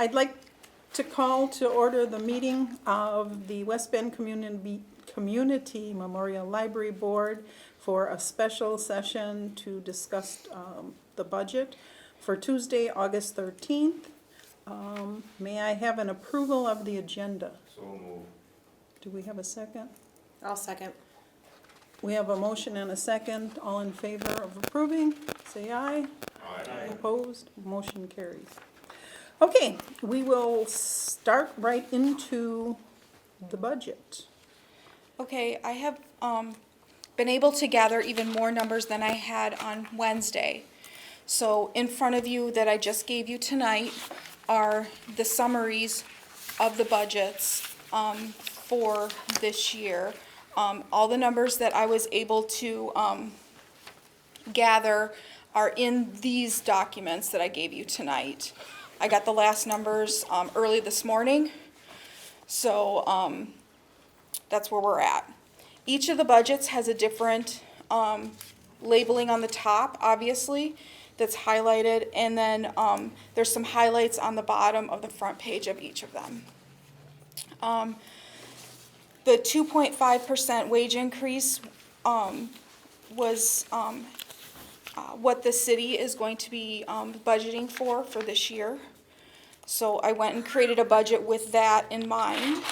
I'd like to call to order the meeting of the West Bend Community Memorial Library Board for a special session to discuss the budget for Tuesday, August 13th. May I have an approval of the agenda? So move. Do we have a second? I'll second. We have a motion and a second. All in favor of approving, say aye. Aye. Opposed, motion carries. Okay, we will start right into the budget. Okay, I have been able to gather even more numbers than I had on Wednesday. So in front of you that I just gave you tonight are the summaries of the budgets for this year. All the numbers that I was able to gather are in these documents that I gave you tonight. I got the last numbers early this morning, so that's where we're at. Each of the budgets has a different labeling on the top, obviously, that's highlighted, and then there's some highlights on the bottom of the front page of each of them. The 2.5% wage increase was what the city is going to be budgeting for this year. So I went and created a budget with that in mind.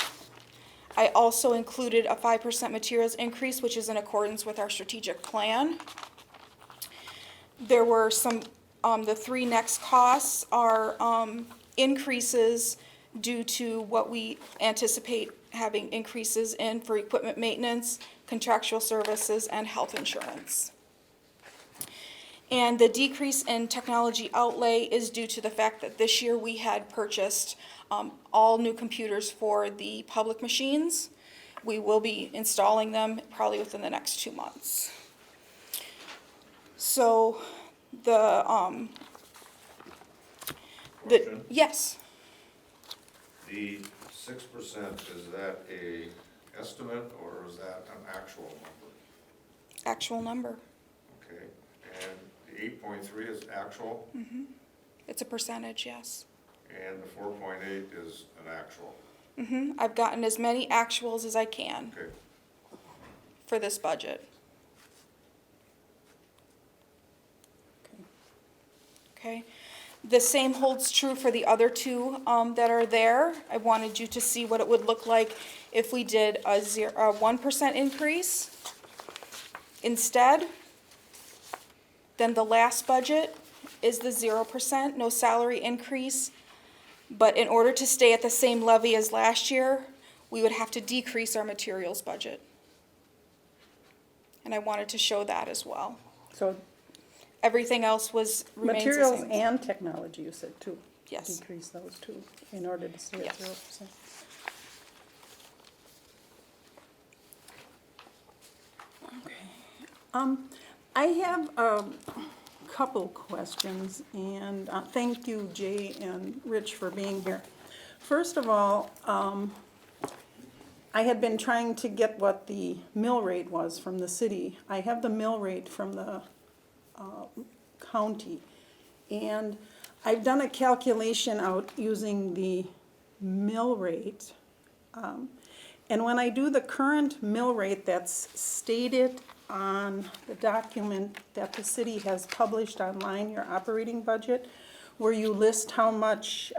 I also included a 5% materials increase, which is in accordance with our strategic plan. There were some, the three next costs are increases due to what we anticipate having increases in for equipment maintenance, contractual services, and health insurance. And the decrease in technology outlay is due to the fact that this year we had purchased all new computers for the public machines. We will be installing them probably within the next 2 months. So Question? yes, The 6%, is that a estimate or is that an actual number? actual number. Okay, and the 8.3 is actual It's a percentage, yes. and the 4.8 is an actual. I've gotten as many actuals as I can Okay, for this budget. Okay, the same holds true for the other two that are there. I wanted you to see what it would look like if we did a 1% increase instead. Then the last budget is the 0%, no salary increase. But in order to stay at the same levy as last year, we would have to decrease our materials budget. And I wanted to show that as well. So Everything else remains the materials same. and technology, you said, too? Yes. Decrease those two in order to stay at Yes. 0%. Okay. I have a couple questions, and thank you, Jay and Rich, for being here. First of all, I had been trying to get what the mill rate was from the city. I have the mill rate from the county, and I've done a calculation out using the mill rate. And when I do the current mill rate that's stated on the document that the city has published online, your operating budget, where you list how much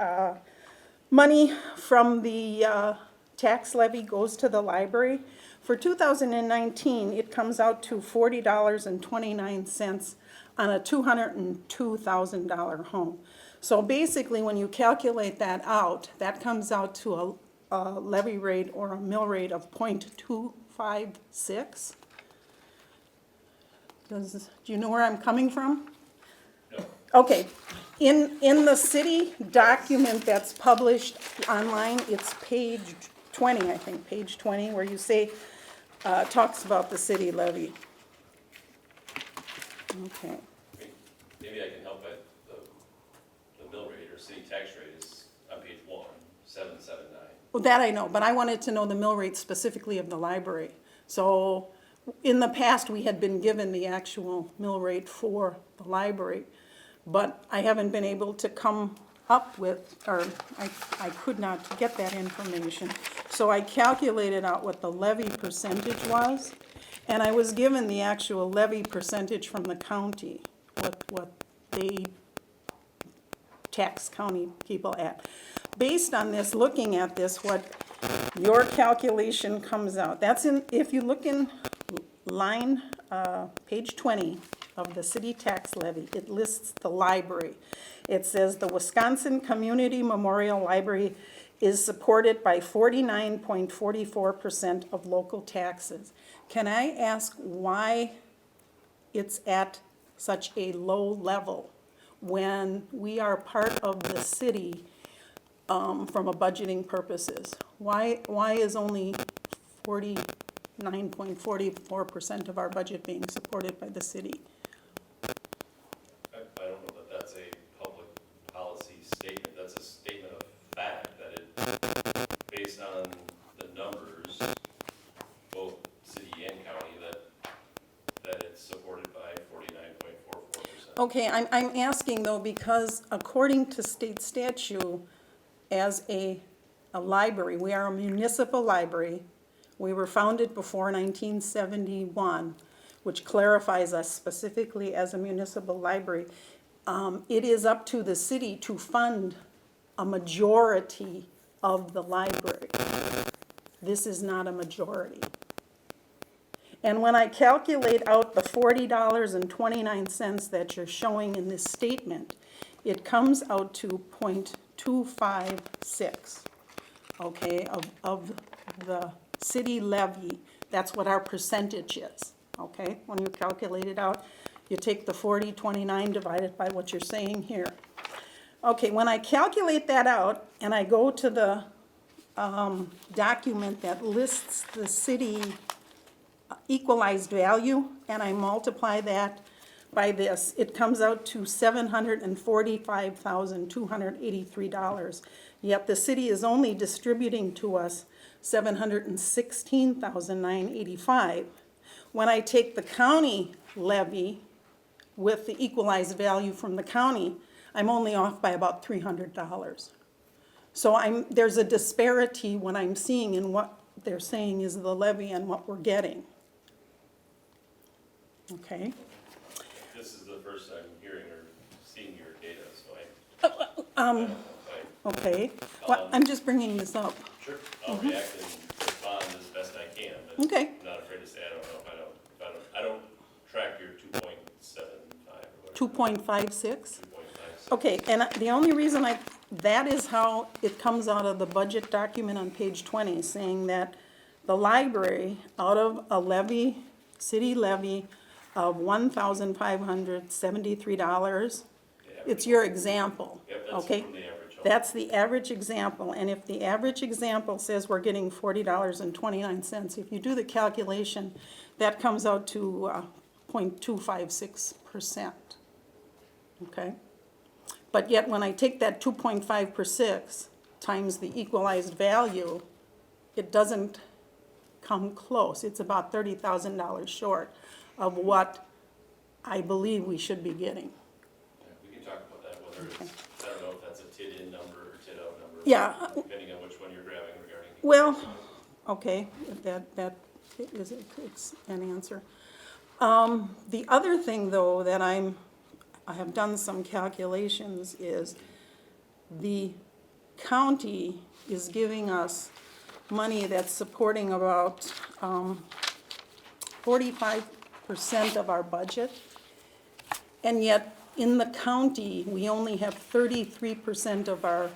money from the tax levy goes to the library. For 2019, it comes out to $40.29 on a $202,000 home. So basically, when you calculate that out, that comes out to a levy rate or a mill rate of 0.256. Do you know where I'm coming from? no, Okay, in the city document that's published online, it's page 20, I think, page 20, where you say, talks about the city levy. Okay, Maybe I can help, but the mill rate or city tax rate is on page 1779. well, that I know, but I wanted to know the mill rate specifically of the library. So, in the past, we had been given the actual mill rate for the library, but I haven't been able to come up with, or I could not get that information. So I calculated out what the levy percentage was, and I was given the actual levy percentage from the county, what they tax county people at. Based on this, looking at this, what your calculation comes out, that's in, if you look in line, page 20 of the city tax levy, it lists the library. It says the Wisconsin Community Memorial Library is supported by 49.44% of local taxes. Can I ask why it's at such a low level when we are part of the city from a budgeting purposes? Why is only 49.44% of our budget being supported by the city? I don't know that that's a public policy statement, that's a statement of fact, that it, based on the numbers, both city and county, that it's supported by 49.44%. Okay, I'm asking though, because according to state statute, as a library, we are a municipal library. We were founded before 1971, which clarifies us specifically as a municipal library. It is up to the city to fund a majority of the library. This is not a majority. And when I calculate out the $40.29 that you're showing in this statement, it comes out to 0.256, okay, of the city levy. That's what our percentage is, okay? When you calculate it out, you take the 40.29 divided by what you're saying here. Okay, when I calculate that out and I go to the document that lists the city equalized value, and I multiply that by this, it comes out to $745,283. Yet the city is only distributing to us $716,985. When I take the county levy with the equalized value from the county, I'm only off by about $300. So there's a disparity when I'm seeing in what they're saying is the levy and what we're getting. Okay? This is the first I'm hearing or seeing your data, so Okay, well, I'm just bringing this up. sure, I'll react and respond as best I can, but Okay. I'm not afraid to say I don't know if I don't track your 2.75 or whatever. 2.56? 2.56. Okay, and the only reason that is how it comes out of the budget document on page 20, saying that the library, out of a levy, city levy of $1,573, it's your example, Yep, that's okay? from the average home. That's the average example, and if the average example says we're getting $40.29, if you do the calculation, that comes out to 0.256%, okay? But yet when I take that 2.5% times the equalized value, it doesn't come close. It's about $30,000 short of what I believe we should be getting. Yeah, we can talk about that, whether it's, I don't know if that's a TID-in number or TID-out number. Yeah. Depending on which one you're grabbing regarding. Well, okay, that is it's an answer. The other thing, though, that I have done some calculations is the county is giving us money that's supporting about 45% of our budget. And yet, in the county, we only have 33% of our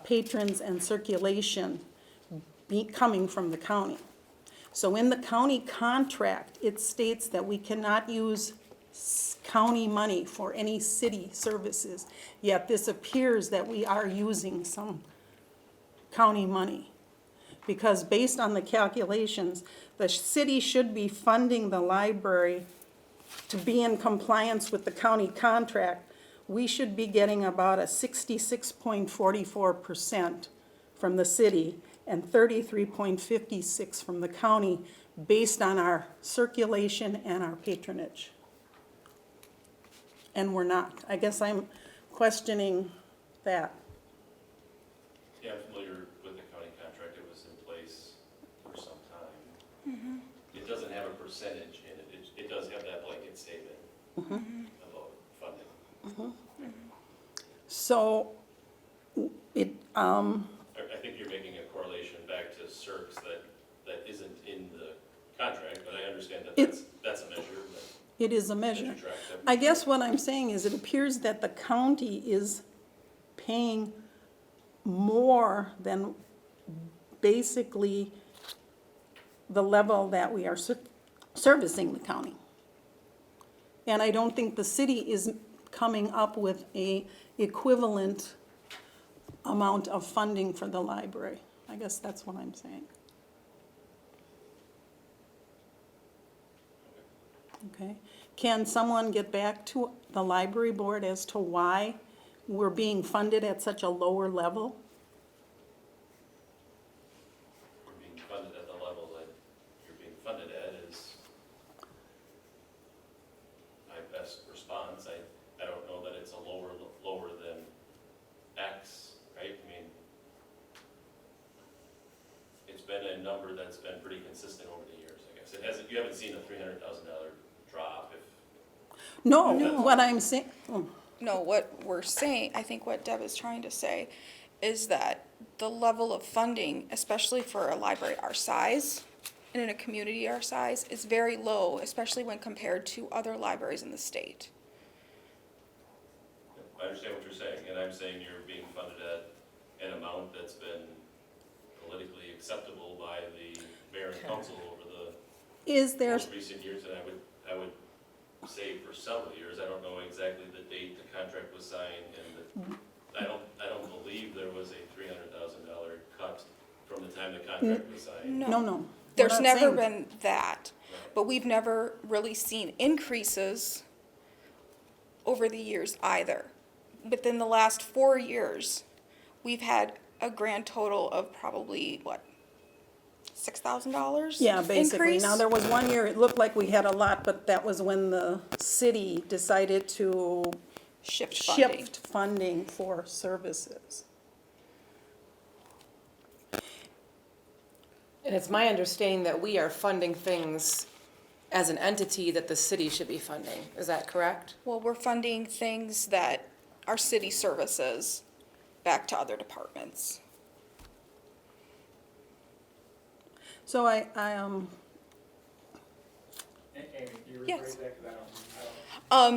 patrons and circulation coming from the county. So in the county contract, it states that we cannot use county money for any city services, yet this appears that we are using some county money. Because based on the calculations, the city should be funding the library to be in compliance with the county contract. We should be getting about a 66.44% from the city and 33.56% from the county based on our circulation and our patronage. And we're not. I guess I'm questioning that. Yeah, I'm familiar with the county contract, it was in place for some time. It doesn't have a percentage in it, it does have that blanket statement about funding. So it, I think you're making a correlation back to CERCS that isn't in the contract, but I understand that that's a measure it is a that measure. you track. I guess what I'm saying is it appears that the county is paying more than basically the level that we are servicing the county. And I don't think the city is coming up with a equivalent amount of funding for the library. I guess that's what I'm saying. Okay, can someone get back to the library board as to why we're being funded at such a lower level? You're being funded at the level that you're being funded at is my best response. I don't know that it's a lower than X, right? I mean, it's been a number that's been pretty consistent over the years, I guess. It hasn't, you haven't seen a $300,000 drop if, No, No. what I'm saying, No, what we're saying, I think what Deb is trying to say is that the level of funding, especially for a library our size and in a community our size, is very low, especially when compared to other libraries in the state. I understand what you're saying, and I'm saying you're being funded at an amount that's been politically acceptable by the mayor and council over the is there, most recent years, and I would say for several years, I don't know exactly the date the contract was signed, and I don't believe there was a $300,000 cut from the time the contract was signed. no, no. There's we're not never saying- been that, but we've never really seen increases over the years either. Within the last 4 years, we've had a grand total of probably, what, $6,000? Yeah, basically. increase? Now, there was 1 year, it looked like we had a lot, but that was when the city decided to Shift funding. shift funding for services. And it's my understanding that we are funding things as an entity that the city should be funding. Is that correct? Well, we're funding things that are city services back to other departments. So Amy, you Yes. rephrase that, 'cause I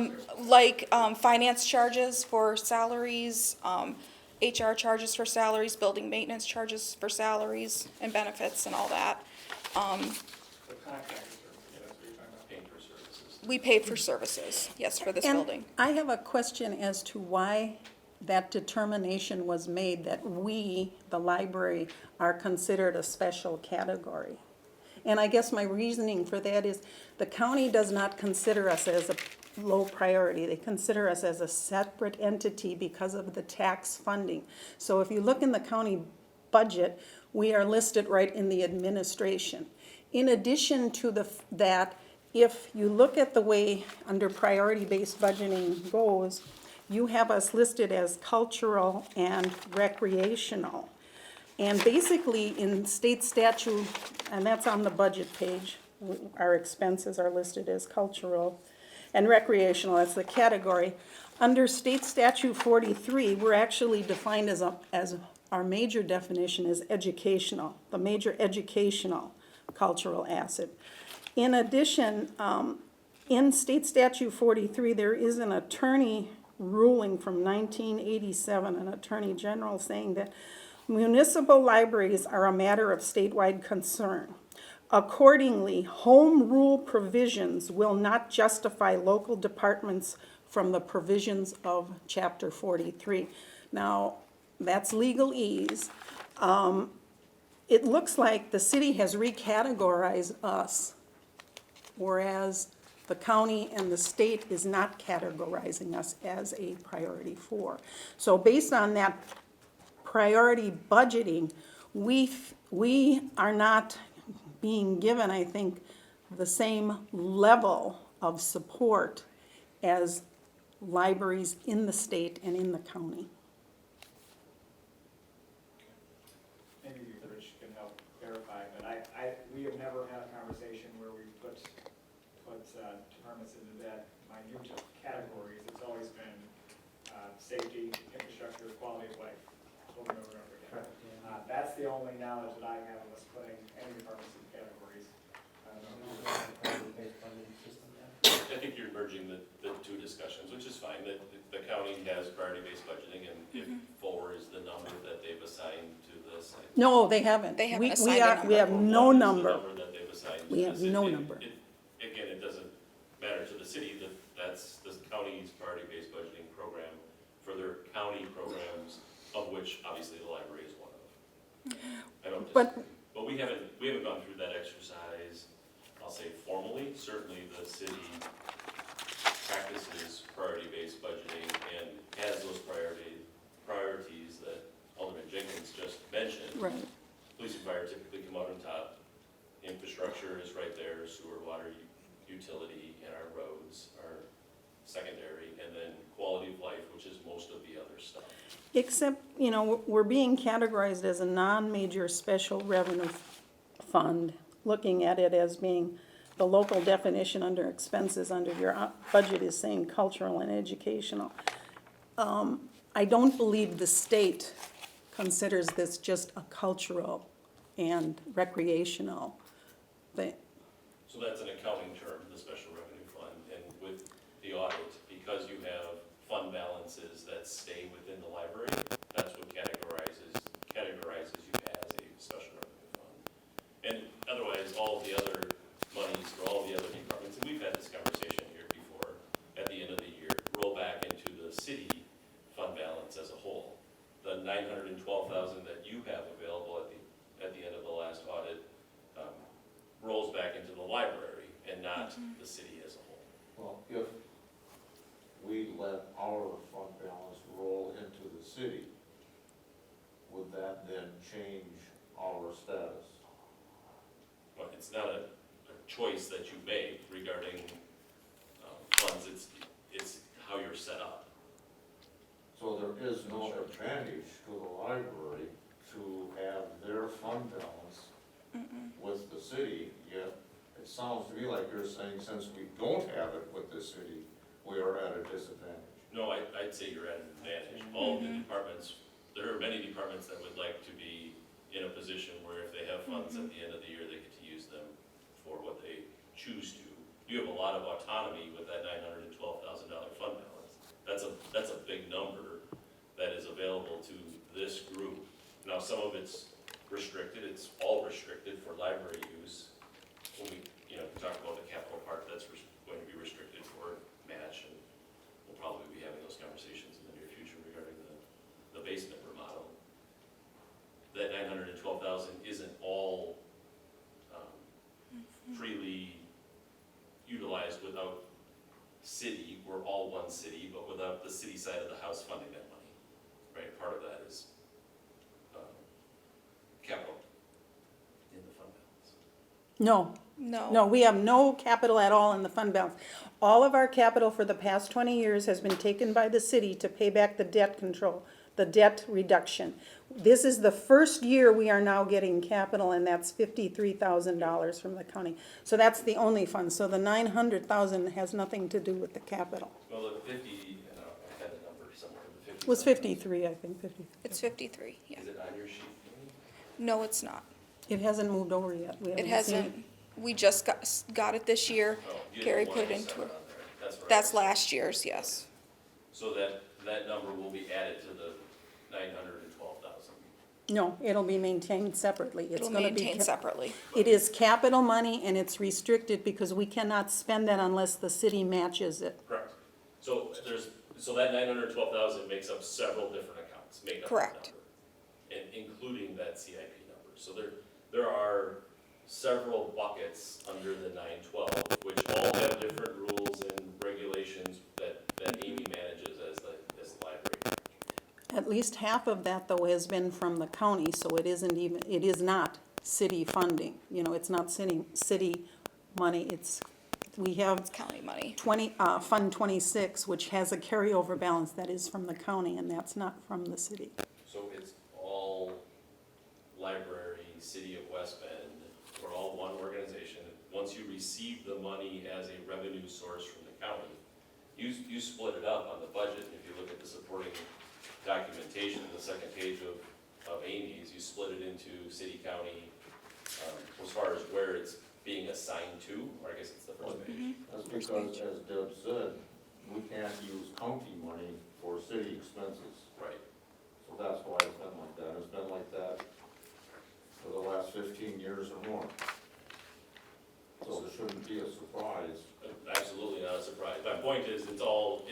don't. Finance charges for salaries, HR charges for salaries, building maintenance charges for salaries and benefits and all that. The contractor service, yeah, that's what you're talking about. Paying for services. We paid for services, yes, for this and building. I have a question as to why that determination was made that we, the library, are considered a special category. And I guess my reasoning for that is the county does not consider us as a low priority. They consider us as a separate entity because of the tax funding. So if you look in the county budget, we are listed right in the administration. In addition to that, if you look at the way under priority-based budgeting goes, you have us listed as cultural and recreational. And basically, in state statute, and that's on the budget page, our expenses are listed as cultural and recreational, that's the category. Under state statute 43, we're actually defined as our major definition is educational, the major educational cultural asset. In addition, in state statute 43, there is an attorney ruling from 1987, an attorney general saying that municipal libraries are a matter of statewide concern. Accordingly, home rule provisions will not justify local departments from the provisions of Chapter 43. Now, that's legalese. It looks like the city has recategorized us, whereas the county and the state is not categorizing us as a priority 4. So based on that priority budgeting, we are not being given, I think, the same level of support as libraries in the state and in the county. we have never had a conversation where we put departments into that minute categories. It's always been, safety, infrastructure, quality of life, over and over and over again. That's the only knowledge that I have of us putting any departments in categories. I don't know. I think you're merging the two discussions, which is fine, that the county has priority-based budgeting, and if 4 is the number that they've assigned to this. No, they haven't. They haven't We assigned a We have number. no 1 is the number. that they've assigned to We have this. no number. Again, it doesn't matter to the city, that's the county's priority-based budgeting program for their county programs, of which obviously the library is one of. I don't But- disagree. But we haven't gone through that exercise, I'll say formally. Certainly the city practices priority-based budgeting and has those priorities that Alderman Jenkins just mentioned. Right. Police and fire typically come out on top. Infrastructure is right there, sewer, water, utility, and our roads are secondary, and then quality of life, which is most of the other stuff. Except, you know, we're being categorized as a non-major special revenue fund, looking at it as being the local definition under expenses under your budget is saying cultural and educational. I don't believe the state considers this just a cultural and recreational thing. So that's an accounting term, the special revenue fund, and with the audit, because you have fund balances that stay within the library, that's what categorizes you as a special revenue fund. And otherwise, all of the other monies for all the other departments, and we've had this conversation here before, at the end of the year, roll back into the city fund balance as a whole. The $912,000 that you have available at the end of the last audit rolls back into the library and not the city as a whole. Well, if we let our fund balance roll into the city, would that then change our status? But it's not a choice that you make regarding funds, it's how you're set up. So there is no advantage to the library to have their fund balance with the city, yet it sounds to me like you're saying since we don't have it with the city, we are at a disadvantage. No, I'd say you're at an advantage. All of the departments, there are many departments that would like to be in a position where if they have funds at the end of the year, they get to use them for what they choose to. You have a lot of autonomy with that $912,000 fund balance. That's a big number that is available to this group. Now, some of it's restricted, it's all restricted for library use. When we, talk about the capital part, that's going to be restricted for match, and we'll probably be having those conversations in the near future regarding the basement remodel. That $912,000 isn't all freely utilized without city. We're all one city, but without the city side of the house funding that money, right? Part of that is capital in the fund balance. No, we have no capital at all in the fund balance. All of our capital for the past 20 years has been taken by the city to pay back the debt control, the debt reduction. This is the first year we are now getting capital, and that's $53,000 from the county. So that's the only fund. So the $900,000 has nothing to do with the capital. Well, the 50, I had a number somewhere, the 50. It was 53, I think, 50. It's 53, yeah. Is it on your sheet? No, it's not. It hasn't moved over yet. We It haven't seen hasn't, we just got it this year. Oh, you Carrie didn't put want it into to her. set it on there. That's what I That's was- last year's, yes. So that number will be added to the 912,000. No, it'll be maintained separately. It's It'll gonna be maintain separately. It is capital money, and it's restricted because we cannot spend that unless the city matches it. Correct. So that 912,000 makes up several different accounts, make up that Correct. number, and including that CIP number. So there are several buckets under the 912, which all have different rules and regulations that Amy manages as the library. At least half of that, though, has been from the county, so it is not city funding. It's not city money, we have County money. Fund 26, which has a carryover balance that is from the county, and that's not from the city. So it's all library, city of West Bend, we're you receive the money as a revenue source from the county, you split it up on the budget, and if you look at the supporting documentation in the second page of Amy's, you split it into city, county, as far as where it's being assigned to, or I guess it's the first page. That's because, as Deb said, we can't use county money for city expenses. Right. So that's why it's been like that. It's been like that for the last 15 years or more. So there shouldn't be a surprise. Absolutely not a surprise. My point is, it's all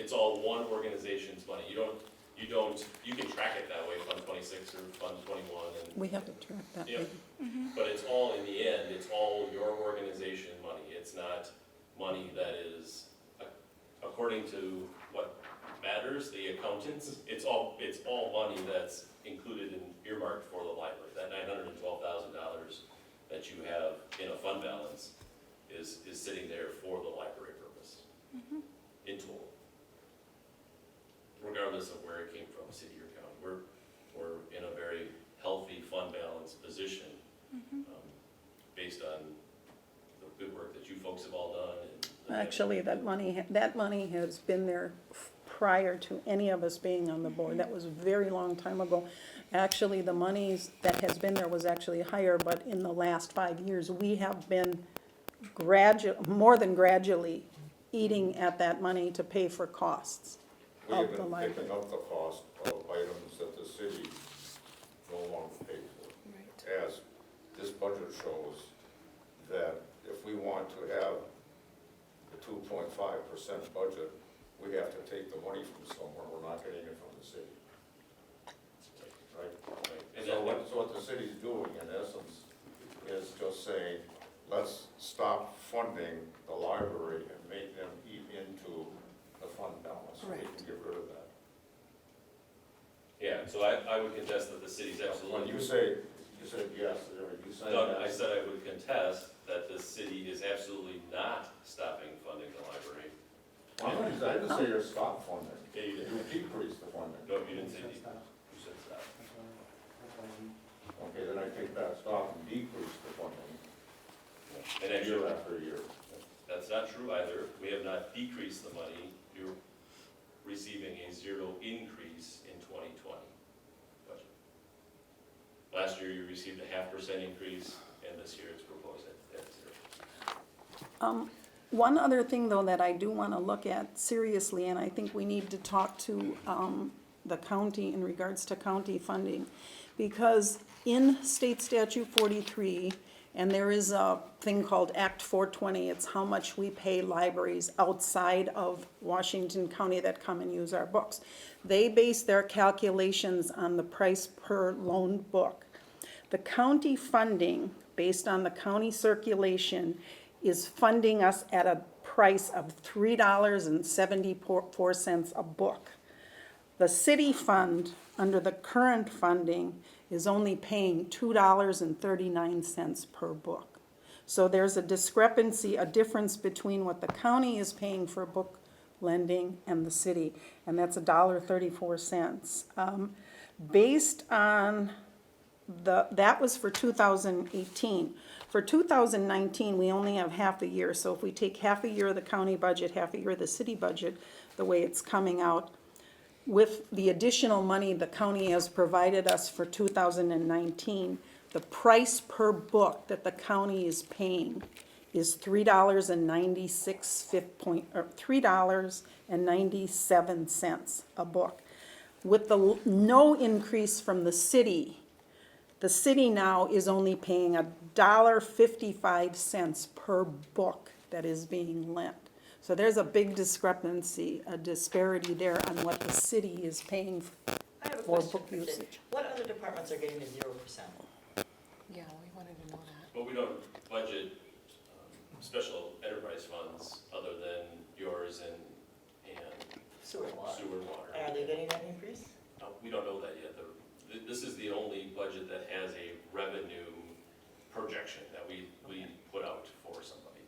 one organization's money. You can track it that way, Fund 26 or Fund 21, and We have to track that. Yep. maybe. but it's all, in the end, it's all your organization money. It's not money that is, according to what matters, the accountants, it's all money that's included and earmarked for the library. That $912,000 that you have in a fund balance is sitting there for the library purpose, in total. Regardless of where it came from, city or county. We're in a very healthy fund balance position, based on the good work that you folks have all done. And Actually, that money has been there prior to any of us being on the board. That was a very long time ago. Actually, the monies that has been there was actually higher, but in the last 5 years, we have been more than gradually eating at that money to pay for costs We of have the been library. picking up the cost of items that the city no longer pays for. As this budget shows, that if we want to have the 2.5% budget, we have to take the money from somewhere. We're not getting it from the city. Right? And So then- what the city's doing in essence is just saying, let's stop funding the library and make them eat into the fund balance. So we can get rid of that. Yeah, so I would contest that the city's When absolutely. you said yes, are you saying Doug, I that? said I would contest that the city is absolutely not stopping funding the library. I didn't say you're stop funding. Yeah, you did. You decrease the funding. No, you didn't say, you said stop. Okay, then I take that stop and decrease the funding And year actually, after year. that's not true either. We have not decreased the money. You're receiving a zero increase in 2020 budget. Last year, you received a 0.5% increase, and this year it's proposed at zero. One other thing, though, that I do want to look at seriously, and I think we need to talk to the county in regards to county funding, because in State Statute 43, and there is a thing called Act 420, it's how much we pay libraries outside of Washington County that come and use our books. They base their calculations on the price per loaned book. The county funding, based on the county circulation, is funding us at a price of $3.74 a book. The city fund, under the current funding, is only paying $2.39 per book. So there's a discrepancy, a difference between what the county is paying for book lending and the city, and that's $1.34. Based on that was for 2018. For 2019, we only have half a year, so if we take half a year of the county budget, half a year of the city budget, the way it's coming out, with the additional money the county has provided us for 2019, the price per book that the county is paying is $3.97 a book. With no increase from the city now is only paying $1.55 per book that is being lent. So there's a big discrepancy, a disparity there on what the city is paying I have a for question book for Sid. usage. What other departments are getting the 0%? Yeah, we wanted to know that. But we don't budget special enterprise funds other than yours and Sewer and water. sewer and water. And are they getting that increase? We don't know that yet. This is the only budget that has a revenue projection that we put out for somebody,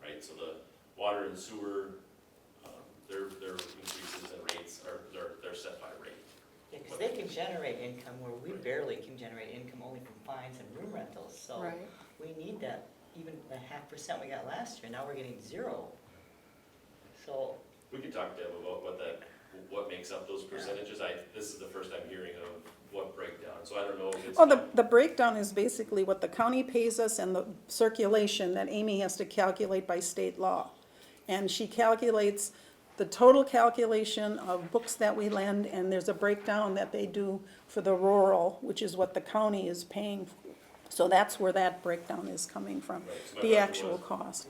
right? So the water and sewer, their increases and rates they're set by rate. Yeah, because they can generate income where we barely can generate income only from fines and room rentals, so Right. we need that even the 0.5% we got last year, now we're getting 0. So, We could talk, Deb, about what makes up those percentages. This is the first I'm hearing of what breakdown, so I don't know if it's. Well, the breakdown is basically what the county pays us and the circulation that Amy has to calculate by state law. And she calculates the total calculation of books that we lend, and there's a breakdown that they do for the rural, which is what the county is paying. So that's where that breakdown is coming from, Right, so my the question actual was- cost.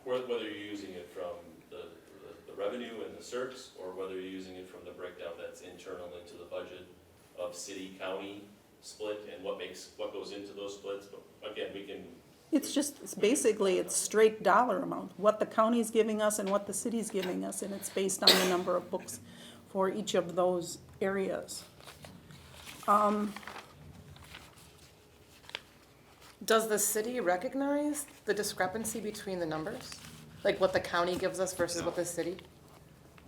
Whether you're using it from the revenue and the CERCs, or whether you're using it from the breakdown that's internal into the budget of city, county split, and what goes into those splits, but again, we can. It's basically, it's straight dollar amount, what the county's giving us and what the city's giving us, and it's based on the number of books for each of those areas. Does the city recognize the discrepancy between the numbers? Like what the county gives us versus what the city?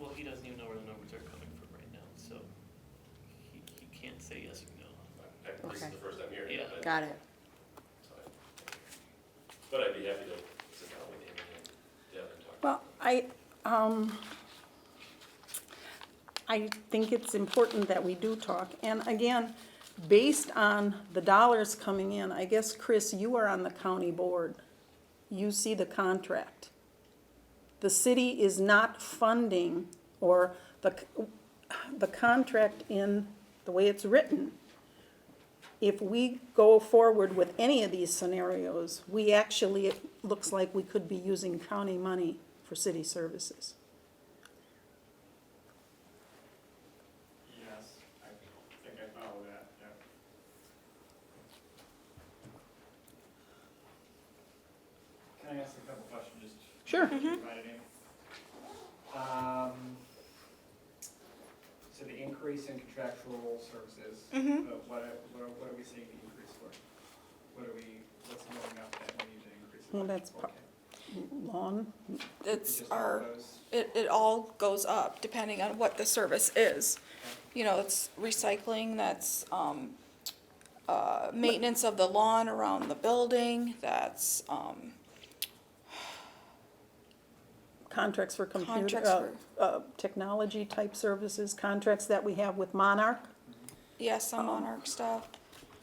Well, he doesn't even know where the numbers are coming from right now, so he can't say yes or no. This is Okay. the first I'm hearing Yeah. of it. Got it. But I'd be happy to sit down with Amy and Deb and talk. Well, I think it's important that we do talk, and again, based on the dollars coming in, I guess, Chris, you are on the county board. You see the contract. The city is not funding, or the contract in the way it's written. If we go forward with any of these scenarios, we actually, it looks like we could be using county money for city services. Yes, I think I follow that, yeah. Can I ask a couple questions, just? Sure. Provided any? So the increase in contractual services, what are we seeing the increase for? What's going up that we need to increase? Well, that's Okay. Lawn, It's Just all our, those? it all goes up depending on what the service is. You know, it's recycling, that's, maintenance of the lawn around the building, that's, contracts for Contracts computer, technology type services, contracts that we have with Monarch. yeah, some Monarch stuff.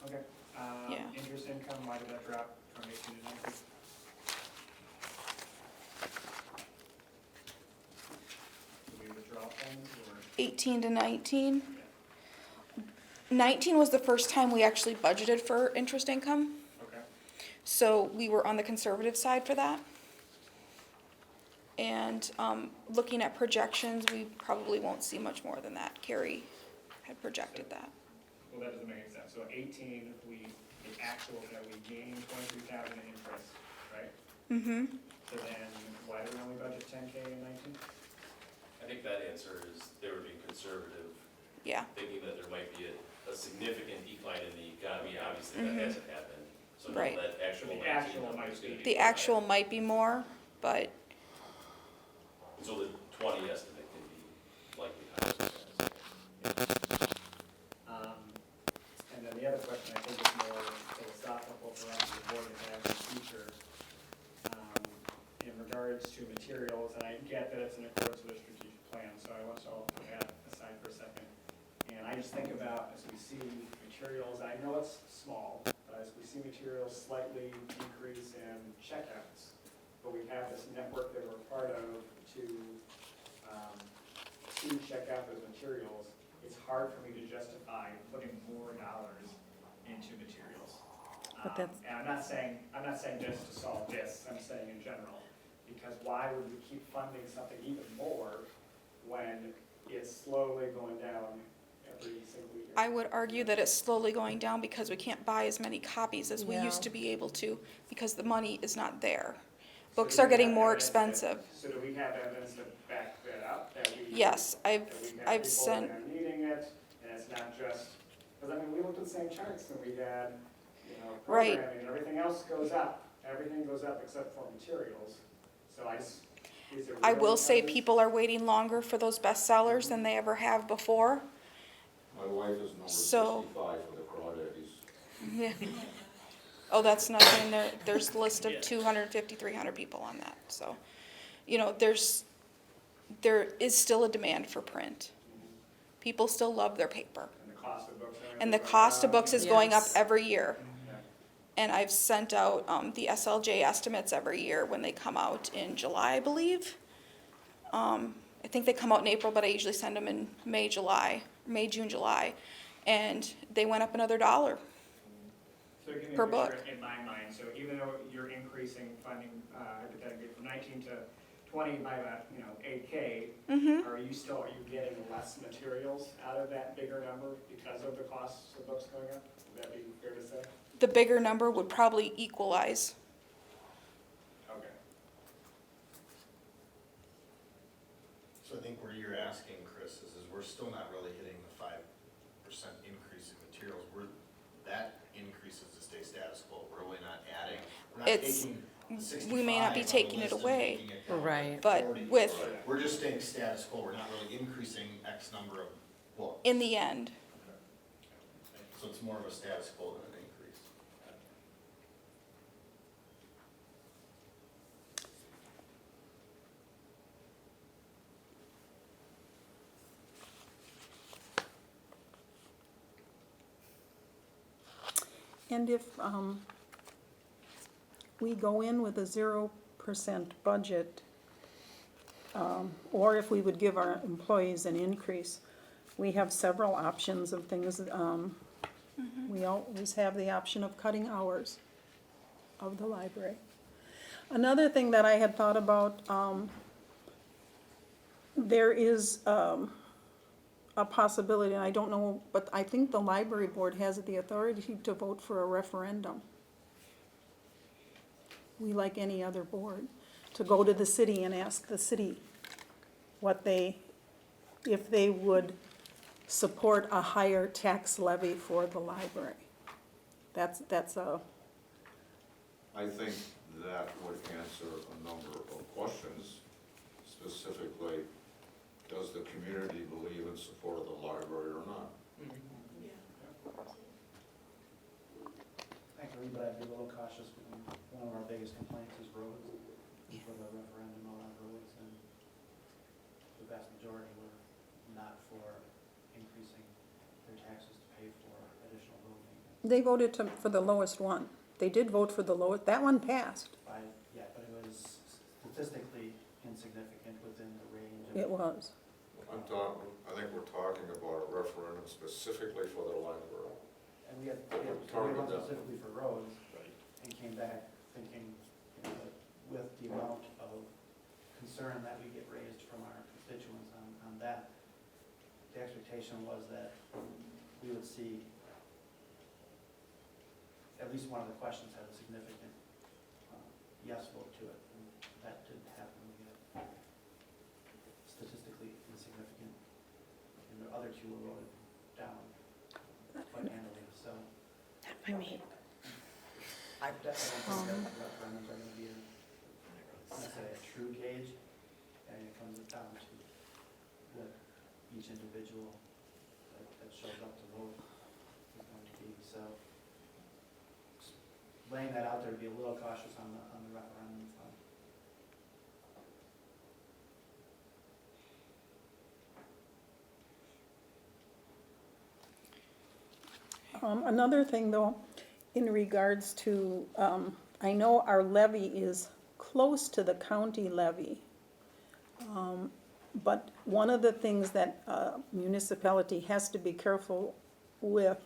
Okay. Yeah. Interest income, why did that drop from 18 to 19? Did we withdraw funds or? 18 to 19. 19 was the first time we actually budgeted for interest income, Okay. so we were on the conservative side for that. And looking at projections, we probably won't see much more than that. Carrie had projected that. Well, that doesn't make any sense. So 18, the actual that we gained 23,000 in interest, right? Mm-hmm. So then why do we only budget 10K in 19? I think that answer is they were being conservative, Yeah. thinking that there might be a significant decline in the economy. Obviously, that hasn't happened. So now Right. that actual The 19 actual number might is gonna be- be. The actual might be more, but So the 20 estimate can be likely higher. And then the other question I think is more philosophical for us, the board to have in the future, in regards to materials, and I get that it's in accordance with a strategic plan, so I want to all put that aside for a second. And I just think about, as we see materials, I know it's small, but as we see materials slightly decrease in checkouts, but we have this network that we're part of to check out those materials, it's hard for me to justify putting more dollars into materials. But that's- And I'm not saying just to solve this, I'm saying in general, because why would we keep funding something even more when it's slowly going down every single year? I would argue that it's slowly going down because we can't buy as many copies as we Yeah. used to be able to, because the money is not there. So Books do are we getting have more evidence that- expensive. So do we have evidence to back that up, that we? Yes, that we have I've people sent, that are needing it, and it's not just, because I mean, we looked at the same charts and we had, Right. programming, and everything else goes up. Everything goes up except for materials. So is there I really will say evidence? people are waiting longer for those bestsellers than they ever have before. My wife is number So- 65 for the crawdaddies. Yeah. Oh, that's nothing, there's a list of Yeah. 250, 300 people on that, so, you know, there is still a demand for print. People still love their paper, And the cost of books. and the cost of books is going up Yes. every year. Yeah. And I've sent out, the SLJ estimates every year when they come out in July, I believe. I think they come out in April, but I usually send them in May, June, July, and they went up another $1. So give me Per a picture book. in my mind, so even though you're increasing funding, hypothetically from 19 to 20 by about, 8K, are you getting less materials out of that bigger number because of the costs of books going up? Would that be fair to say? The bigger number would probably equalize. Okay. So I think where you're asking, Chris, is we're still not really hitting the 5% increase in materials. That increases to stay status quo. We're really not adding, we're not It's- taking the 65 we may not be on the taking it list and away. making it down to Right. But 40. with, We're just staying status quo. We're not really increasing X number of books. in the end, So it's more of a status quo than an increase. And if we go in with a 0% budget, or if we would give our employees an increase, we have several options of things. We always have the option of cutting hours of the library. Another thing that I had thought about, there is a possibility, and I don't know, but I think the library board has the authority to vote for a referendum. We, like any other board, to go to the city and ask the city if they would support a higher tax levy for the library. That's a, I think that would answer a number of questions. Specifically, does the community believe in support of the library or not? I agree, but I'd be a little cautious. One of our biggest complaints is roads. For the referendum on roads, and the vast majority were not for increasing their taxes to pay for additional road maintenance. they voted for the lowest one. They did vote for the lowest, that one passed. Yeah, but it was statistically insignificant within the range of. It was. I think we're talking about a referendum specifically for the library. And we had Target one that. specifically for roads, Right. and came back thinking, that with the amount of concern that we get raised from our constituents on that, the expectation was that we would see at least one of the questions had a significant yes vote to it, and that didn't happen. We had statistically insignificant, and the other two were voted down quite handily, so. I definitely don't think that referendums are gonna be necessarily a true gauge, and it comes down to what each individual that shows up to vote is going to be, so. Just laying that out there, to be a little cautious on the referendum front. Another thing though, in regards to, I know our levy is close to the county levy. But one of the things that a municipality has to be careful with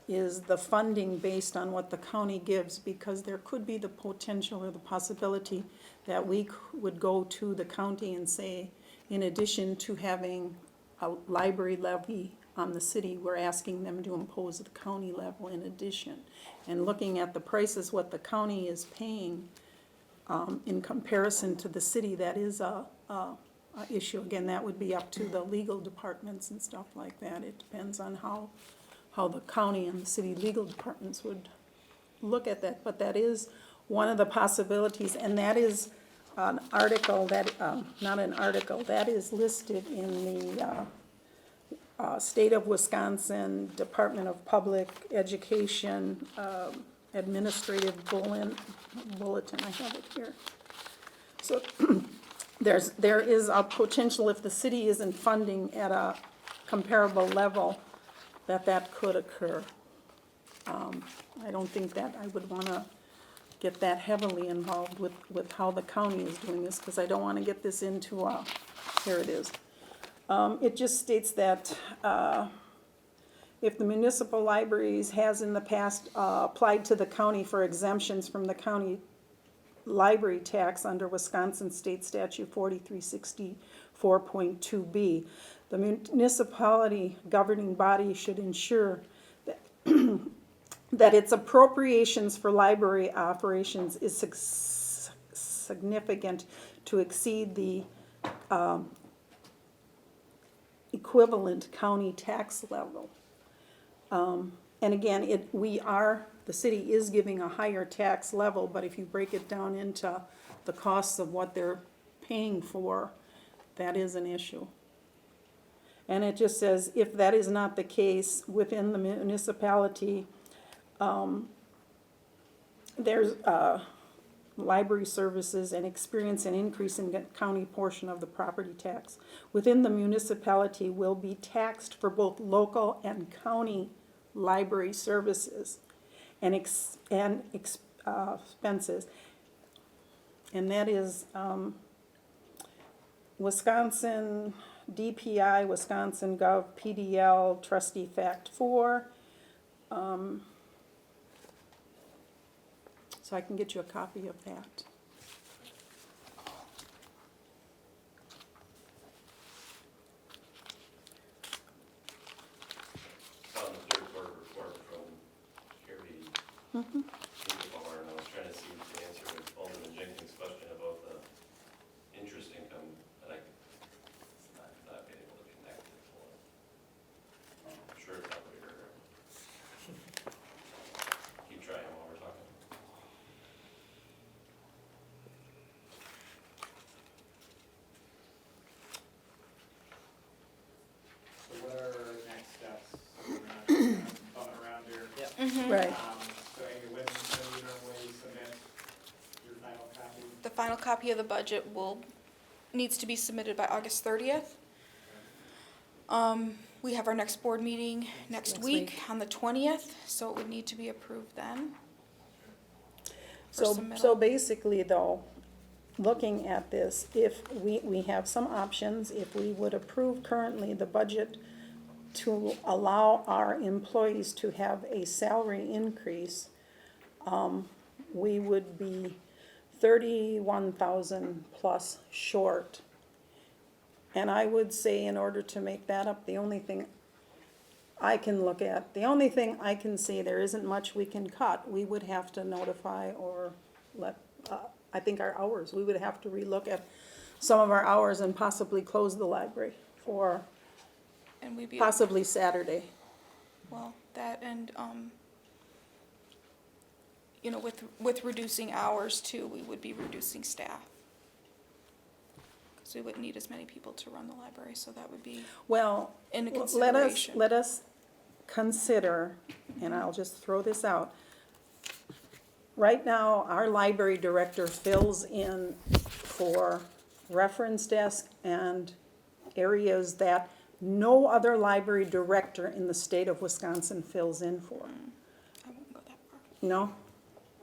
is the funding based on what the county gives, because there could be the potential or the possibility that we would go to the county and say, in addition to having a library levy on the city, we're asking them to impose the county level in addition. And looking at the prices, what the county is paying, in comparison to the city, that is a issue. Again, that would be up to the legal departments and stuff like that. It depends on how the county and the city legal departments would look at that. But that is one of the possibilities, and that is an article that, not an article, that is listed in the State of Wisconsin Department of Public Education administrative bulletin, I have it here. So there is a potential, if the city isn't funding at a comparable level, that could occur. I don't think that I would wanna get that heavily involved with how the county is doing this, because I don't wanna get this into here it is. It just states that, if the municipal libraries has in the past, applied to the county for exemptions from the county library tax under Wisconsin State Statute 4364.2B, the municipality governing body should ensure that that its appropriations for library operations is significant to exceed the equivalent county tax level. And again, the city is giving a higher tax level, but if you break it down into the costs of what they're paying for, that is an issue. And it just says, if that is not the case within the municipality, there's library services and experience an increase in the county portion of the property tax within the municipality will be taxed for both local and county library services and expenses. And that is Wisconsin DPI, Wisconsin Gov PDL Trustee Fact 4. So I can get you a copy of that. On the third quarter report from Carrie Bauer, and I was trying to see the answer to Alderman Jenkins' question about the interest income, and I not being able to connect it to one. I'm sure it's not what you're hearing. Keep trying while we're talking. So what are our next steps? We're not bumming around here. Right. So Amy, when do you normally submit your final copy? The final copy of the budget needs to be submitted by August 30th. We have our next board meeting next week on the 20th, so it would need to be approved then. for So submittal. basically though, looking at this, if we have some options, if we would approve currently the budget to allow our employees to have a salary increase, we would be 31,000 plus short. And I would say in order to make that up, the only thing I can look at, the only thing I can see, there isn't much we can cut. We would have to notify or let, I think our hours, we would have to relook at some of our hours and possibly close the library for And we'd be, possibly Saturday. well, that and, you know, with reducing hours too, we would be reducing staff. Because we wouldn't need as many people to run the library, so that would be Well, in let us, consideration. let us consider, and I'll just throw this out. Right now, our library director fills in for reference desk and areas that no other library director in the state of Wisconsin fills in for. I won't go that far. No?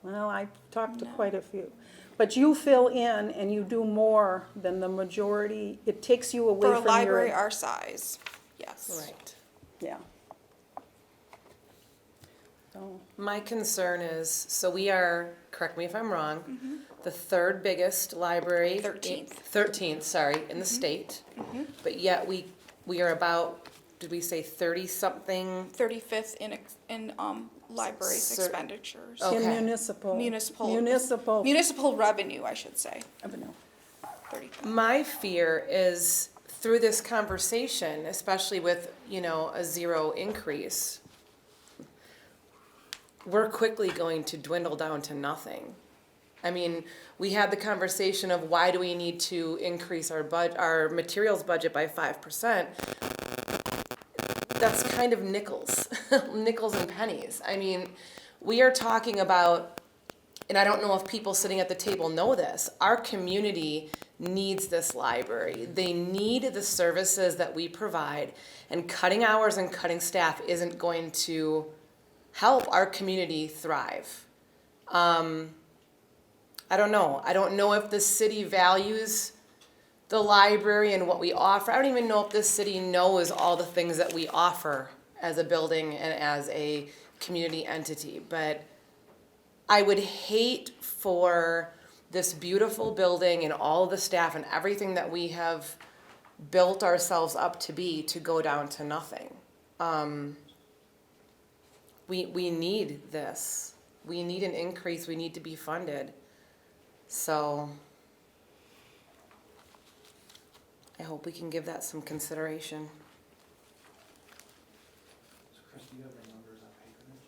Well, I've talked to No. quite a few. But you fill in and you do more than the majority, it takes you away For from a your. library our size, yes. Right. Yeah. So, My concern is, so we are, correct me if I'm wrong, the third biggest library. 13th. 13th, sorry, in the state. But yet we are about, did we say 30-something? 35th in libraries Cer- expenditures. Oh. in Okay. municipal. Municipal. Municipal Municipal revenue, I should say, revenue. 35th. My fear is through this conversation, especially with, a zero increase, we're quickly going to dwindle down to nothing. I mean, we had the conversation of why do we need to increase our materials budget by 5%? That's kind of nickels, nickels and pennies. I mean, we are talking about, and I don't know if people sitting at the table know this, our community needs this library. They need the services that we provide, and cutting hours and cutting staff isn't going to help our community thrive. I don't know. I don't know if the city values the library and what we offer. I don't even know if the city knows all the things that we offer as a building and as a community entity. But I would hate for this beautiful building and all the staff and everything that we have built ourselves up to be to go down to nothing. We need this. We need an increase. We need to be funded. So I hope we can give that some consideration. So Chris, do you have the numbers on patronage?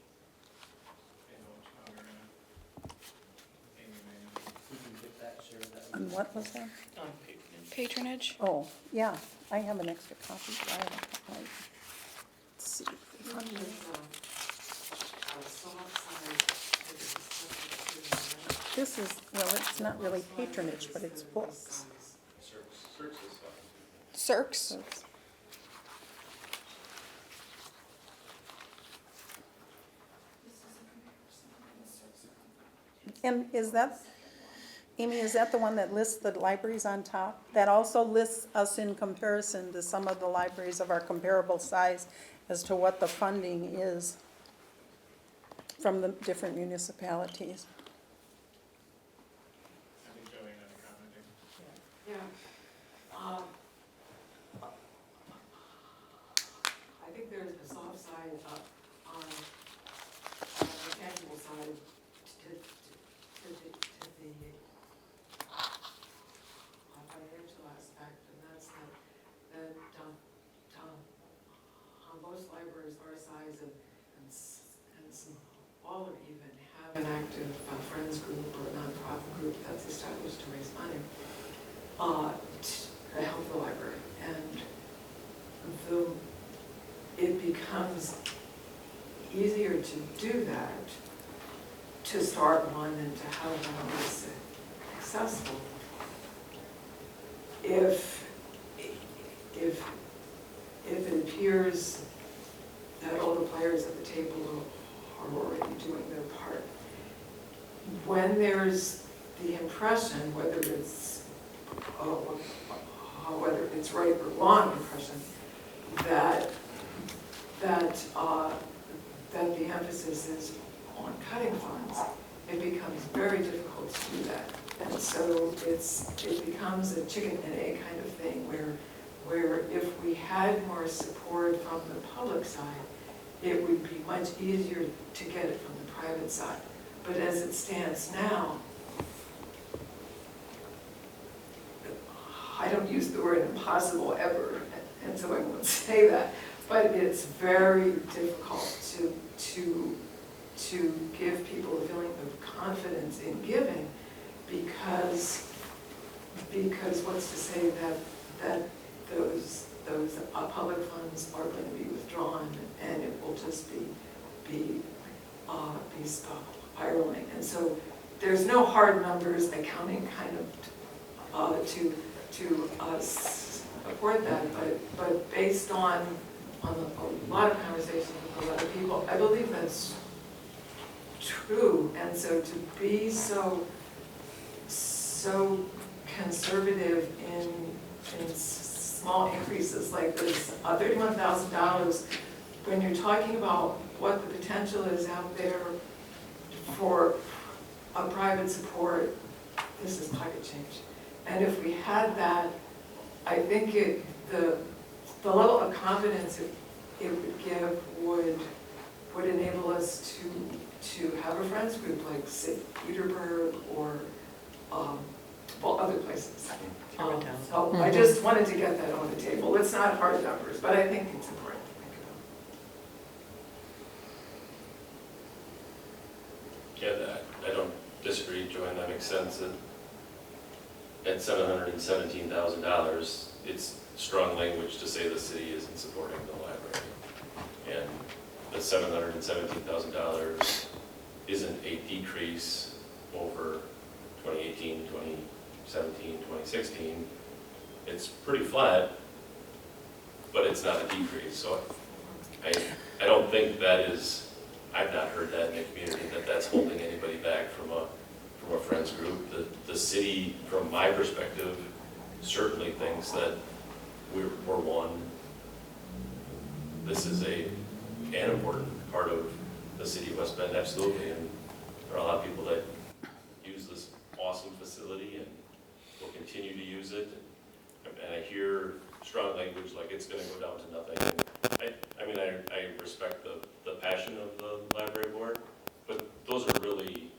We can get that shared, that. And what was that? On patronage. Patronage. Oh, yeah, I have an extra copy. I have a copy. Let's see. This is, well, it's not really patronage, but it's books. Cirques is fine. Cirques. And is that, Amy, is that the one that lists the libraries on top? That also lists us in comparison to some of the libraries of our comparable size as to what the funding is from the different municipalities. I think Joanne had a commenting. Yeah. I think there's a soft side on the tangible side to the financial aspect, and that's that most libraries our size and smaller even have an active friends group or a nonprofit group that's established to raise money to help the library. And it becomes easier to do that, to start one and to have one be successful, if it appears that all the players at the table are already doing their part. When there's the impression, whether it's right or wrong impression, that the emphasis is on cutting funds, it becomes very difficult to do that. And so it becomes a chicken and egg kind of thing where if we had more support from the public side, it would be much easier to get it from the private side. But as it stands now, I don't use the word impossible ever, and so I won't say that, but it's very difficult to give people a feeling of confidence in giving, because what's to say that those public funds are going to be withdrawn and it will just be spiraling. And so there's no hard numbers accounting kind of to support that, but based on a lot of conversations with a lot of people, I believe that's true. And so to be so conservative in small increases like this, $31,000, when you're talking about what the potential is out there for a private support, this is pocket change. And if we had that, I think the level of confidence it would give would enable us to have a friends group like, say, Peterborough or other places. So I just wanted to get that on the table. It's not hard numbers, but I think it's important to think about. Yeah, I don't disagree, Joanne, that makes sense. At $717,000, it's strong language to say the city isn't supporting the library. And the $717,000 increase over 2018, 2017, 2016, it's pretty flat, but it's not a decrease. So I don't think that is, I've not heard that in the community, that that's holding anybody back from a friends group. The city, from my perspective, certainly thinks that we're one. This is an important part of the city of West Bend, absolutely, and there are a lot of people that use this awesome facility and will continue to use it. And I hear strong language like it's gonna go down to nothing. I mean, I respect the passion of the library board, but those are really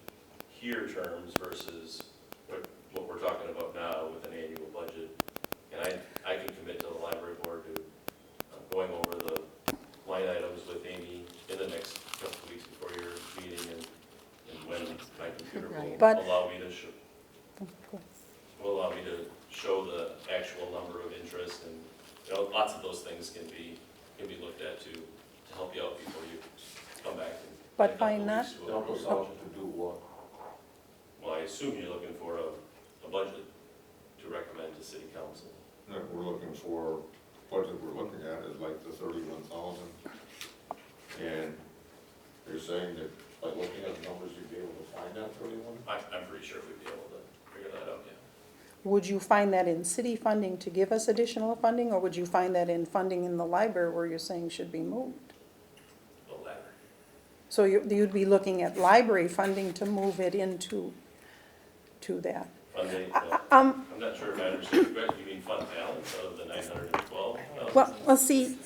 here terms versus what we're talking about now with an annual budget. And I can commit to the library board to going over the line items with Amy in the next couple of weeks before your meeting, and when my computer will But- allow me to show the actual number of interest, and, you know, lots of those things can be looked at to help you out before you come back. But by not- Help us out to do what? Well, I assume you're looking for a budget to recommend to city council. That we're looking for, budget we're looking at is like the 31,000. And you're saying that by looking at the numbers, you'd be able to find that 31? I'm pretty sure we'd be able to figure that out, yeah. Would you find that in city funding to give us additional funding, or would you find that in funding in the library where you're saying should be moved? The latter. So you'd be looking at library funding to move it into that? Funding, Um, I'm not sure if I understand correctly, you mean fund balance out of the 912? Well, see,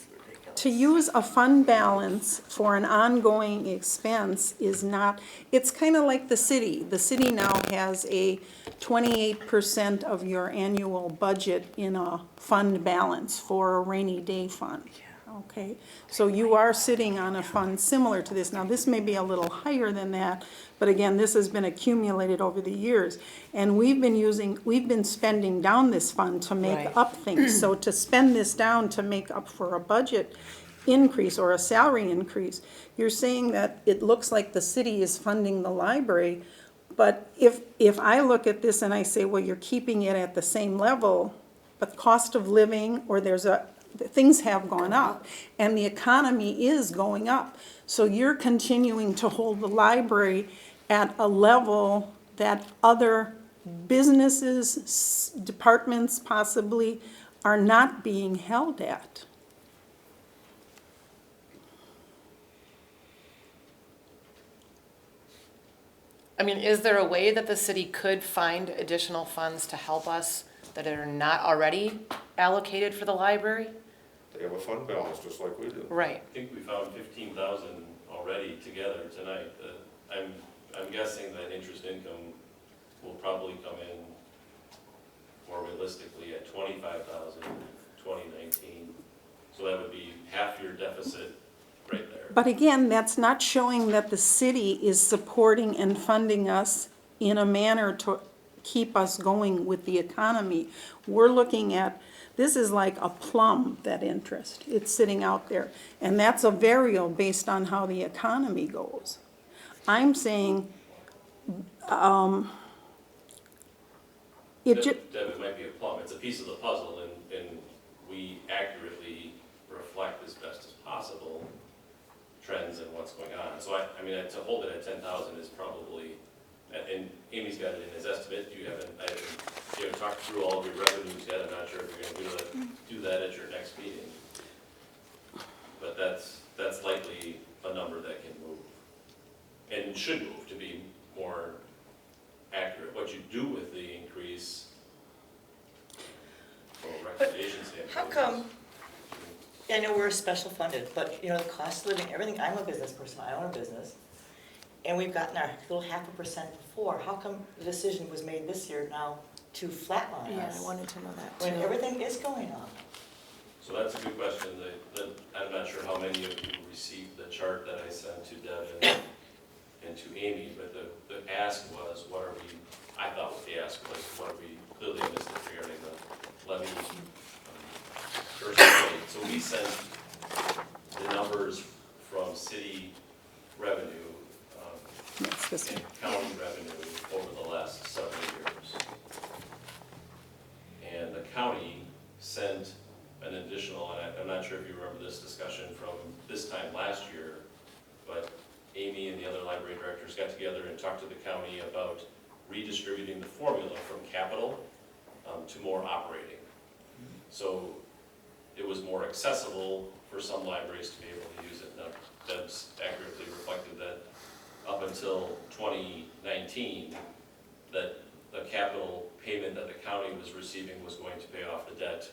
to use a fund balance for an ongoing expense is not, it's kind of like the city. The city now has a 28% of your annual budget in a fund balance for a rainy day fund. Okay, so you are sitting on a fund similar to this. Now, this may be a little higher than that, but again, this has been accumulated over the years. And we've been spending down this fund to make Right. up things. So to spend this down to make up for a budget increase or a salary increase, you're saying that it looks like the city is funding the library. But if I look at this and I say, well, you're keeping it at the same level, but cost of living, or things have gone up, and the economy is going up. So you're continuing to hold the library at a level that other businesses, departments possibly, are not being held at. I mean, is there a way that the city could find additional funds to help us that are not already allocated for the library? They have a fund balance just like we do. Right. I think we found 15,000 already together tonight. I'm guessing that interest income will probably come in more realistically at 25,000 in 2019. So that would be half your deficit right there. But again, that's not showing that the city is supporting and funding us in a manner to keep us going with the economy. We're looking at, this is like a plum, that interest. It's sitting out there. And that's a variable based on how the economy goes. I'm saying, That might be a plum. It's a piece of the puzzle, and we accurately reflect as best as possible trends and what's going on. So I mean, to hold it at 10,000 is probably, and Amy's got it in his estimate. You haven't talked through all of your revenues yet. I'm not sure if you're gonna do that at your next meeting. But that's likely a number that can move, and should move to be more accurate. What you do with the increase from a recommendation standpoint. How come, I know we're special funded, but you know, the cost of living, everything, I'm a business person, I own a business, and we've gotten our little 0.5% before. How come the decision was made this year now to flatline Yeah, us? I wanted to know that When too. everything is going up. So that's a good question. I'm not sure how many of you received the chart that I sent to Devin and to Amy, but the ask was, I thought what the ask was, what are we clearly missed it regarding the levy first rate. So we sent the numbers from city revenue That's this and county revenue sure if you remember this discussion from this time last year, but Amy and the other library directors got together and talked to the county about redistributing the formula from capital to more operating. So it was more accessible for some libraries to be able to use it. Now, Deb's accurately reflected that up until 2019, that the capital payment that the county was receiving was going to pay off the debt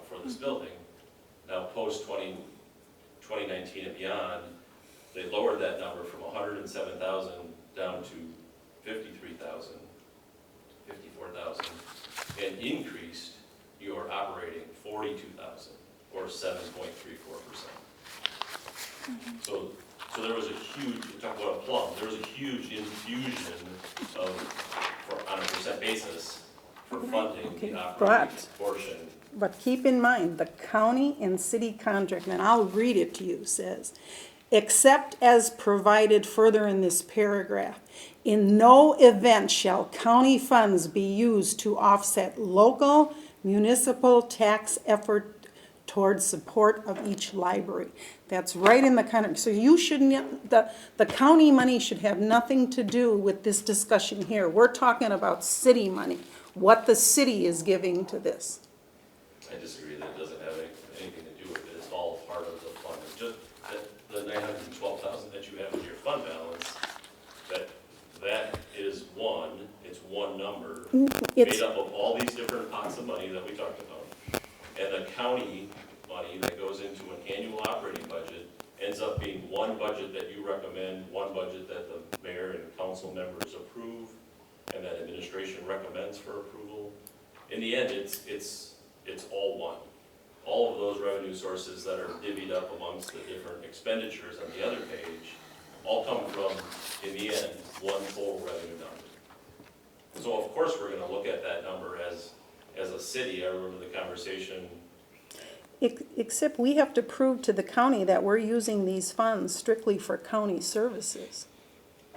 for this building. Now, post 2019 and beyond, they lowered that number from 107,000 down to 53,000, 54,000, and increased your operating 42,000, or 7.34%. So there was a huge, talk about a plum, there was a huge infusion of, on a percent basis, for funding Okay, the operating but- portion. But keep in mind, the county and city contract, and I'll read it to you, says, except as provided further in this paragraph, in no event shall county funds be used to offset local municipal tax effort towards support of each library. That's right in the contract. So you shouldn't, the county money should have nothing to do with this discussion here. We're talking about city money, what the city is giving to this. I disagree that it doesn't have anything to do with it, it's all part of the fund. It's just that the 912,000 that you have in your fund balance, that is it's one number, It's- made up of all these different pots of money that we talked about. And the county money that goes into an annual operating budget ends up being one budget that you recommend, one budget that the mayor and council members approve, and that administration recommends for approval. In the end, it's all one. All of those revenue sources that are divvied up amongst the different expenditures on the other page all come from, in the end, one total revenue number. So of course, we're gonna look at that number as a city. I remember the conversation, Except we have to prove to the county that we're using these funds strictly for county services.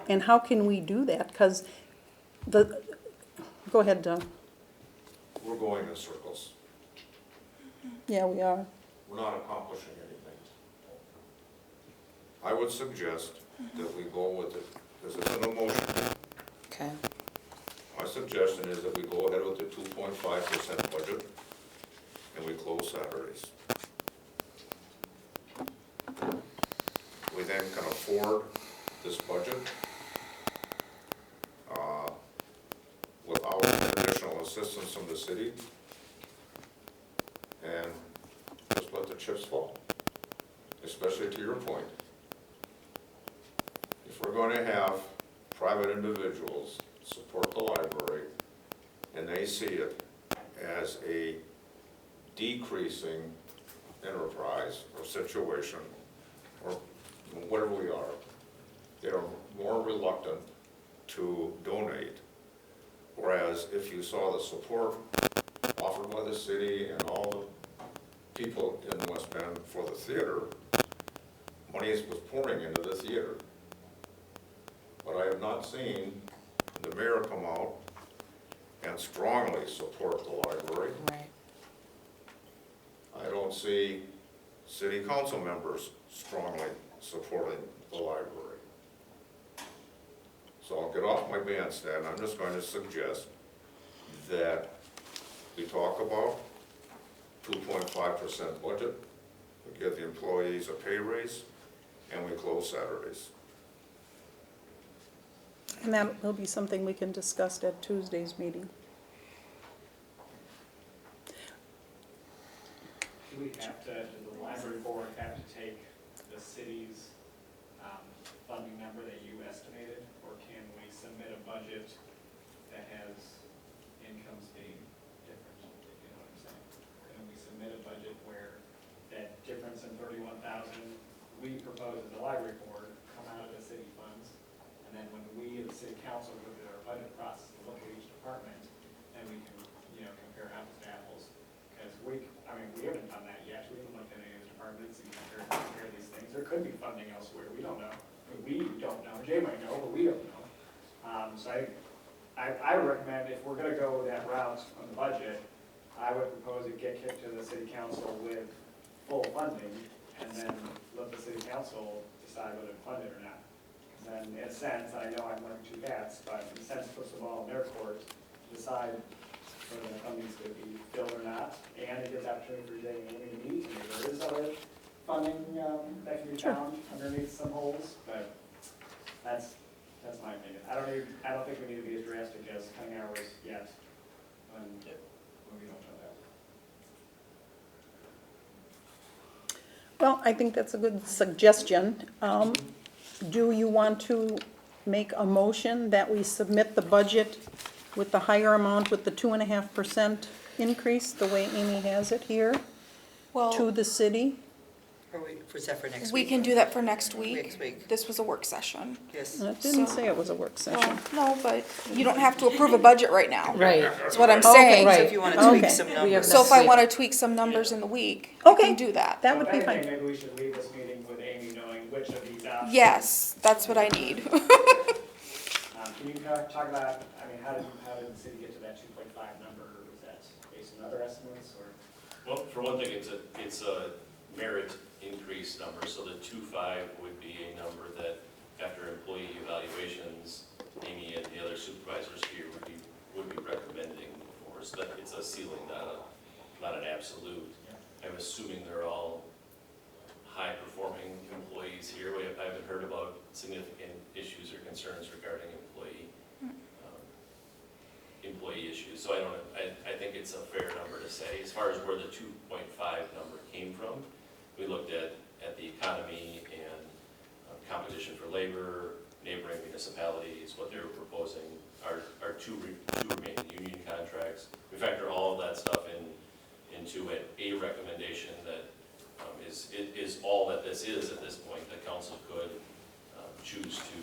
And how can we do that? Because go ahead, Doug. We're going in circles. Yeah, we are. We're not accomplishing anything. I would suggest that we go with it, because it's an emotion. Okay. My suggestion is that we go ahead with the 2.5% budget, and we close Saturdays. We then can afford this budget without additional assistance from the city, and just let the chips fall, especially to your point. If we're going to have private individuals support the library, and they see it as a decreasing enterprise or situation, or whatever we are, they are more reluctant to donate. Whereas if you saw the support offered by the city and all the people in West Bend for the theater, money was pouring into the theater. But I have not seen the mayor come out and strongly support the library. Right. I don't see city council members strongly supporting the library. So I'll get off my bandstand. I'm just going to suggest that we talk about 2.5% budget, we give the employees a pay raise, and we close Saturdays. And that will be something we can discuss at Tuesday's meeting. Do we have to, does the library board have to take the city's funding number that you estimated? Or can we submit a budget that has incomes being different, if you know what I'm saying? Can we submit a budget where that difference in 31,000 we propose as the library board come out of the city funds? And then when we, as the city council, go through our budget process and look at each department, then we can, compare apples to apples. Because we haven't done that yet. We haven't looked at any of the departments and compare these things. There could be funding elsewhere. We don't know. We don't know. Jay might know, but we don't know. So I recommend if we're gonna go that route on the budget, I would propose it get kicked to the city council with full funding, and then let the city council decide whether to fund it or not. And then in a sense, I know I'm wearing two hats, but in a sense, puts the ball in their court to decide whether the funding's going to be filled or not, and it gives opportunity for Jay and Amy to meet, and if there is other funding that can be found underneath some holes, but that's my opinion. I don't think we need to be as drastic as cutting hours yet, when we don't know that. Well, I think that's a good suggestion. Do you want to make a motion that we submit the budget with the higher amount, with the 2.5% increase, the way Amy has it here, to Well, the city? Or was that for next we week? can do that for next week. Next week. This was a work session. Yes. It didn't So- say it was a work session. Well, no, but you don't have to approve a budget right now. Right. That's what I'm Okay, saying. So if you want to tweak Okay. some We have numbers. So if I Next want to tweak some numbers in the week, I Okay. can do that. That would be If anything, fine. maybe we should leave this meeting with Amy knowing which of these options. Yes, that's what I need. Can you talk about, I mean, how did the city get to that 2.5 number? Was that based on other estimates, or? Well, for one thing, it's a merit increase number, so the 2.5 would be a number that after employee evaluations, Amy and the other supervisors here would be recommending for us. That it's a ceiling, not an absolute. I'm assuming they're all high-performing employees here. I haven't heard about significant issues or concerns regarding employee issues. So I think it's a fair number to say. As far as where the 2.5 number came from, we looked at the economy and competition for labor, neighboring municipalities, what they were proposing, our two remaining union contracts. We factor all of that stuff into a recommendation that is all that this is at this point. The council could choose to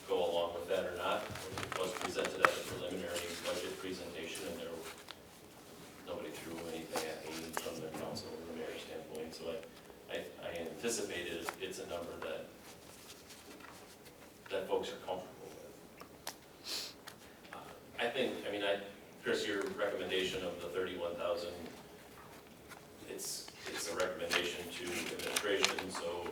go along with that or not. It was presented at a preliminary budget presentation, and nobody threw anything at me from the council or the mayor's standpoint. So I anticipated it's a number that folks are comfortable with. Chris, your recommendation of the 31,000, it's a recommendation to administration, so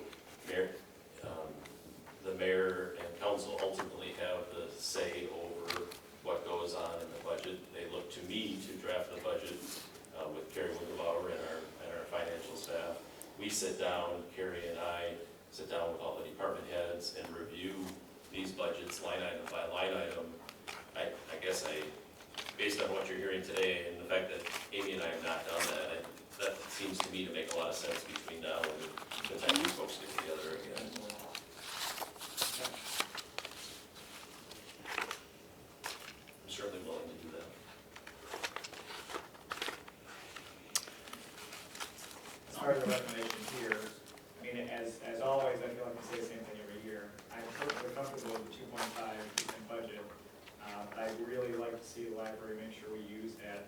the mayor and council ultimately have the say over what goes on in the budget. They look to me to draft the budget with Carrie Wigglebauer and our financial staff. We sit down, Carrie and I sit down with all the department heads and review these budgets line item by line item. I guess based on what you're hearing today and the fact that Amy and I have not done that, that seems to me to make a lot of sense between now and the time these folks get together again. I'm certainly willing to do that. As far as the recommendation here, I mean, as always, I feel like we say the same thing every year. I'm perfectly comfortable with the 2.5% budget. I'd really like to see the library make sure we use that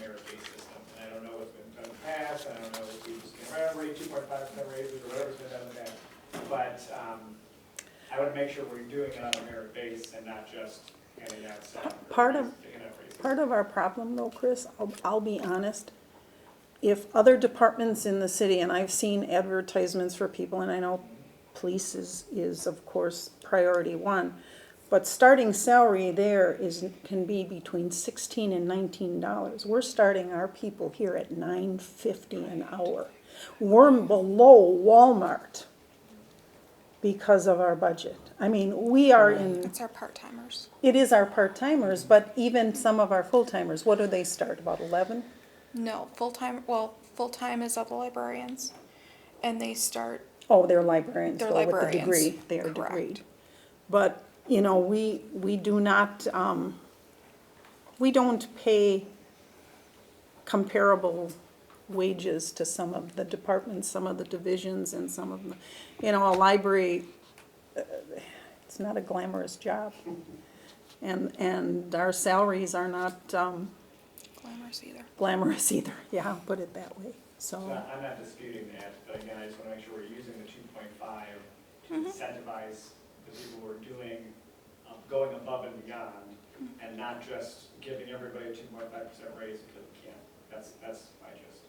merit-based system. And I don't know what's been done in the past, I don't know if we just can rate 2.5% raises or whatever's been done in the past. But I would make sure we're doing it on a merit base and not just handing out some. Part of our problem though, Chris, I'll be honest, if other departments in the city, and I've seen advertisements for people, and I know police is of course priority one, but starting salary there can be between $16 and $19. We're starting our people here at $9.50 an hour. We're below Walmart because of our budget. I mean, we are in, It's our part-timers. it is our part-timers, but even some of our full-timers, what do they start, about 11? No, full-time is other librarians, and they start, Oh, they're librarians, They're though, with the librarians, degree, they are correct. degreed. But, you know, we do not, we don't pay comparable wages to some of the departments, some of the divisions, and some of the, you know, a library, it's not a glamorous job. And our salaries are not glamorous either. yeah, I'll put it that way, So I'm not disputing that, but again, I just want to make sure we're using the 2.5 to incentivize the people who are doing, going above and beyond, and not just giving everybody a 2.5% raise because we can. That's my gist.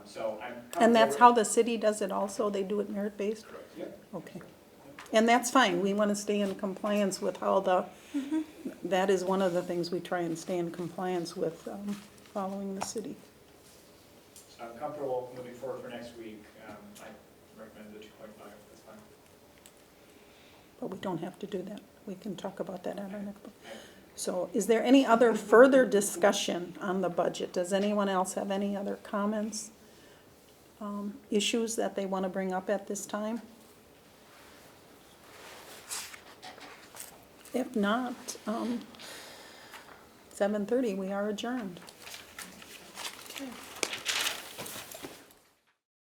So I'm comfortable. And that's with- how the city does it also? They do it merit-based? Correct, yep. Okay. And that's fine. We want to stay in compliance with how the, that is one of the things we try and stay in compliance with, following the city. So I'm comfortable moving forward for next week. I recommend the 2.5, that's fine. But we don't have to do that. We can talk about that at our next. So is there any other further discussion on the budget? Does anyone else have any other comments? Issues that they want to bring up at this time? If not, 7:30, we are adjourned. Okay.